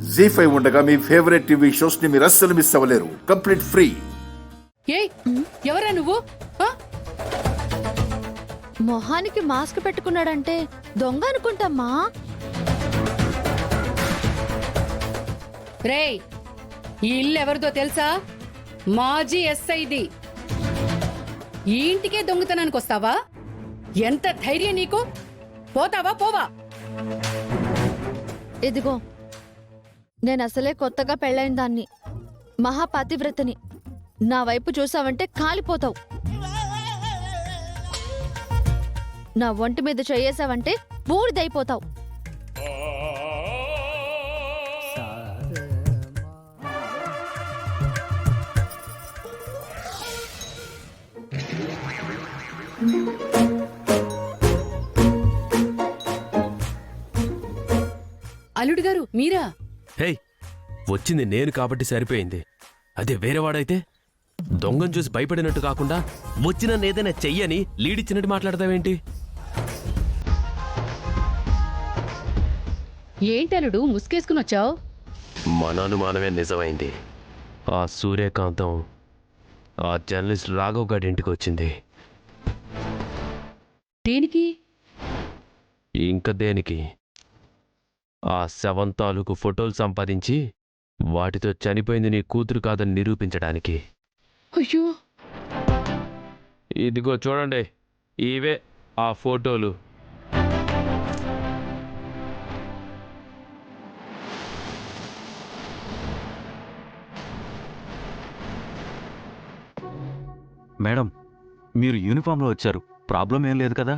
జీ5 ఉండగా మీ favourite TV shows ని మీరు అస్సలు మిస్ అవ్వలేరు. Complete free. ఏయ్ ఎవరా నువ్వు? మొహానికి మాస్క్ పెట్టుకున్నాడంటే దొంగ అనుకుంటామ్మా. రేయ్ ఈ ఇల్లు ఎవరిదో తెలుసా? మాజీ ఎస్ఐది. ఈ ఇంటికే దొంగతనానికి వస్తావా? ఎంత ధైర్యం నీకు? పోతావా పోవా? ఇదిగో నేను అసలే కొత్తగా పెళ్ళైన దాన్ని, మహాపతివ్రతని. నా వైపు చూసావంటే కాలిపోతావు. నా ఒంటి మీద చేయేసావంటే బూడిదైపోతావు. అల్లుడు గారు మీరా? హే, వచ్చింది నేను కాబట్టి సరిపోయింది. అదే వేరేవాడైతే దొంగను చూసి భయపడినట్టు కాకుండా వచ్చిన ఏదైనా చెయ్యని లీడిచ్చినట్టు మాట్లాడతావేంటి? ఏంటి అల్లుడు ముసుకేసుకుని వచ్చావు? మన అనుమానమే నిజమైంది. ఆ సూర్యకాంతం ఆ జర్నలిస్ట్ రాఘవ్ గారి ఇంటికి వచ్చింది. దేనికి? ఇంకా దేనికి? ఆ శవం తాలూకు ఫోటోలు సంపాదించి వాటితో చనిపోయింది నీ కూతురు కాదని నిరూపించడానికి. అయ్యో, ఇదిగో చూడండి, ఇవే ఆ ఫోటోలు. మేడం, మీరు యూనిఫామ్లో వచ్చారు, ప్రాబ్లం ఏం లేదు కదా?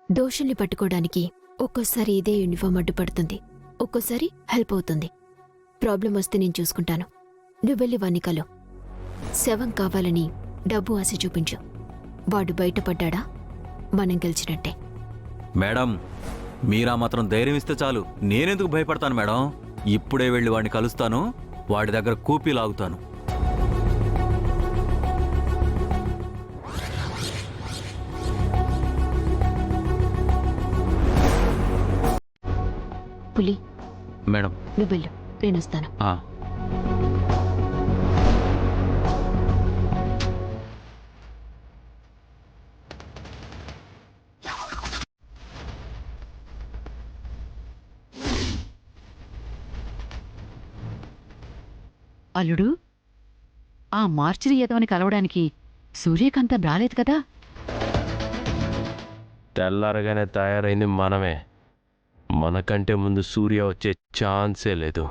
దోషుల్ని పట్టుకోవడానికి ఒక్కోసారి ఇదే యూనిఫామ్ అడ్డుపడుతుంది, ఒక్కోసారి హెల్ప్ అవుతుంది. ప్రాబ్లం వస్తే నేను చూసుకుంటాను. నువ్వు వెళ్ళి వన్నికలో శవం కావాలని డబ్బు ఆశ చూపించు. వాడు బయటపడ్డా మనం గెలిచినట్టే. మేడం, మీరా మాత్రం ధైర్యం ఇస్తే చాలు. నేనెందుకు భయపడతాను మేడం? ఇప్పుడే వెళ్ళి వాడిని కలుస్తాను, వాడి దగ్గర కూపీ లాగుతాను. పులి, మేడం నువ్వు వెళ్ళు, నేను వస్తాను. అల్లుడు ఆ మార్చిని ఎదవని కలవడానికి సూర్యకాంతం రాలేదు కదా? తెల్లారగానే తయారైంది మనమే. మనకంటే ముందు సూర్య వచ్చే ఛాన్సే లేదు.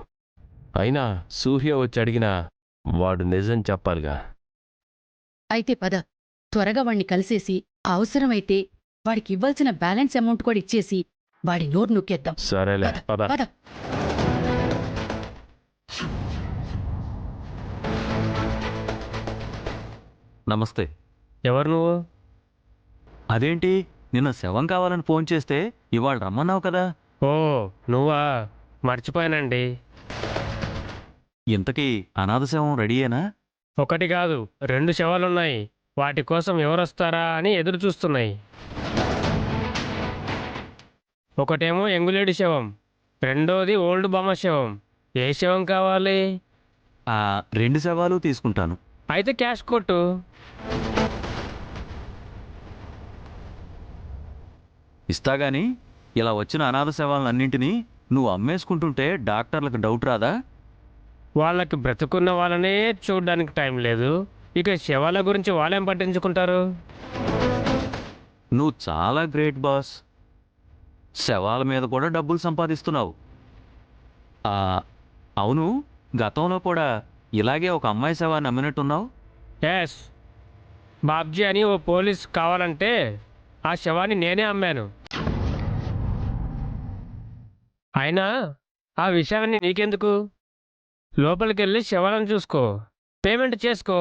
అయినా సూర్య వచ్చి అడిగినా వాడు నిజం చెప్పాలిగా. అయితే పద, త్వరగా వాణ్ణి కలిసేసి అవసరమైతే వాడికి ఇవ్వాల్సిన బ్యాలెన్స్ అమౌంట్ కూడా ఇచ్చేసి వాడి నోరు నొక్కేద్దాం. సరేలే, పద. పద. నమస్తే. ఎవరు నువ్వు? అదేంటి, నిన్న శవం కావాలని ఫోన్ చేస్తే ఇవాళ రమ్మన్నావు కదా? ఓ నువ్వా, మర్చిపోయానండి. ఇంతకీ అనాథ శవం రెడీయేనా? ఒకటి కాదు, 2 శవాలున్నాయి. వాటి కోసం ఎవరొస్తారా అని ఎదురు చూస్తున్నాయి. ఒకటేమో ఎంగులేడి శవం, రెండోది ఓల్డ్ బామ్మ శవం. ఏ శవం కావాలి? 2 శవాలు తీసుకుంటాను. అయితే క్యాష్ కొట్టు. ఇస్తాగాని ఇలా వచ్చిన అనాథ శవాలన్నింటినీ నువ్వు అమ్మేసుకుంటుంటే డాక్టర్లకు డౌట్ రాదా? వాళ్ళకి బ్రతుకున్న వాళ్ళనే చూడడానికి టైం లేదు, ఇక శవాల గురించి వాళ్ళేం పట్టించుకుంటారు? నువ్వు చాలా గ్రేట్ బాస్. శవాల మీద కూడా డబ్బులు సంపాదిస్తున్నావు. అవును, గతంలో కూడా ఇలాగే ఒక అమ్మాయి శవాన్ని అమ్మినట్టున్నావు. ఎస్, బాబ్జీ అని ఓ పోలీస్ కావాలంటే ఆ శవాన్ని నేనే అమ్మాను. అయినా ఆ విషయాన్ని నీకెందుకు? లోపలికెళ్ళి శవాలను చూసుకో, పేమెంట్ చేసుకో.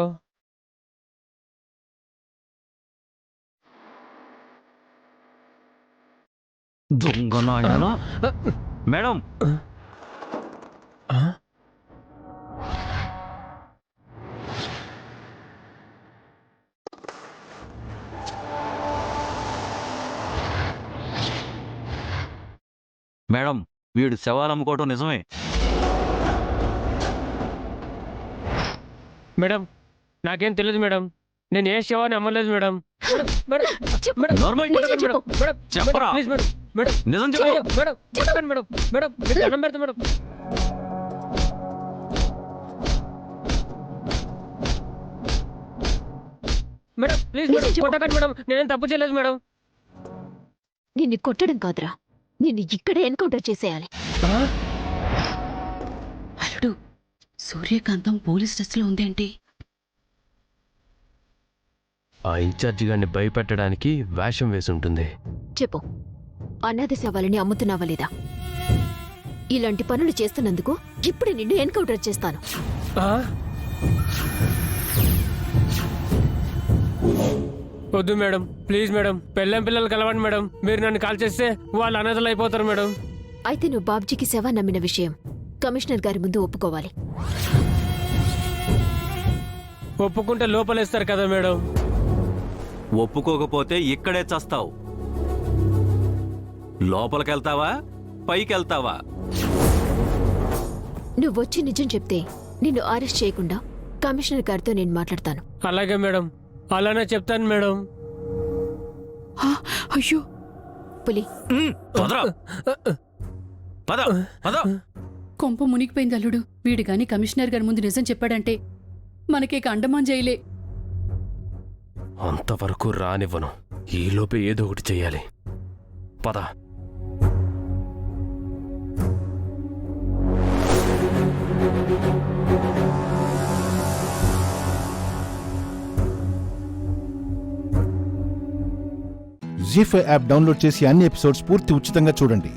దొంగ మేడం, మేడం, వీడు శవాలు అమ్ముకోవటం నిజమే. మేడం నాకేం తెలియదు మేడం. నేను ఏ శవాన్ని అమ్మలేదు madam. Madam, madam, normal madam, madam, madam, చెప్పరా? ప్లీజ్ మేడం, మేడం, నిజం చెప్పు. మేడం, చెప్పండి మేడం, మేడం, మీకు దండం పెడతా మేడం. మేడం, ప్లీజ్ మేడం, కొట్టకండి మేడం, నేనేం తప్పు చేయలేదు మేడం. నిన్ను కొట్టడం కాదురా, నిన్ను ఇక్కడే ఎన్కౌంటర్ చేసేయాలి. అల్లుడు, సూర్యకాంతం పోలీస్ డ్రెస్లో ఉందేంటి? ఆ ఇన్ఛార్జి గారిని భయపెట్టడానికి వేషం వేసి ఉంటుంది. చెప్పు, అనాథ శవాలని అమ్ముతున్నావా లేదా? ఇలాంటి పనులు చేస్తున్నందుకు ఇప్పుడే నిన్ను ఎన్కౌంటర్ చేస్తాను. ఆ? వద్దు మేడం, ప్లీజ్ మేడం, పెళ్ళం పిల్లలు కలవండి మేడం. మీరు నన్ను కాల్ చేస్తే వాళ్ళు అనాథలు అయిపోతారు మేడం. అయితే నువ్వు బాబ్జీకి శవ నమ్మిన విషయం కమిషనర్ గారి ముందు ఒప్పుకోవాలి. ఒప్పుకుంటే లోపలేస్తారు కదా మేడం. ఒప్పుకోకపోతే ఇక్కడే చస్తావు. లోపలికెళ్తావా, పైకెళ్తావా? నువ్వొచ్చి నిజం చెప్తే నిన్ను అరెస్ట్ చేయకుండా కమిషనర్ గారితో నేను మాట్లాడతాను. అలాగే మేడం, అలానే చెప్తాను మేడం. అయ్యో, పులి, పదరా. పద, పద. కొంప మునిగిపోయింది అల్లుడు. వీడు గాని కమిషనర్ గారి ముందు నిజం చెప్పాడంటే మనకి అండమాన్ జైలే. అంతవరకు రానివ్వను. ఈలోపే ఏదో ఒకటి చెయ్యాలి. పద. జీ5 యాప్ డౌన్లోడ్ చేసి అన్ని ఎపిసోడ్స్ పూర్తి ఉచితంగా చూడండి.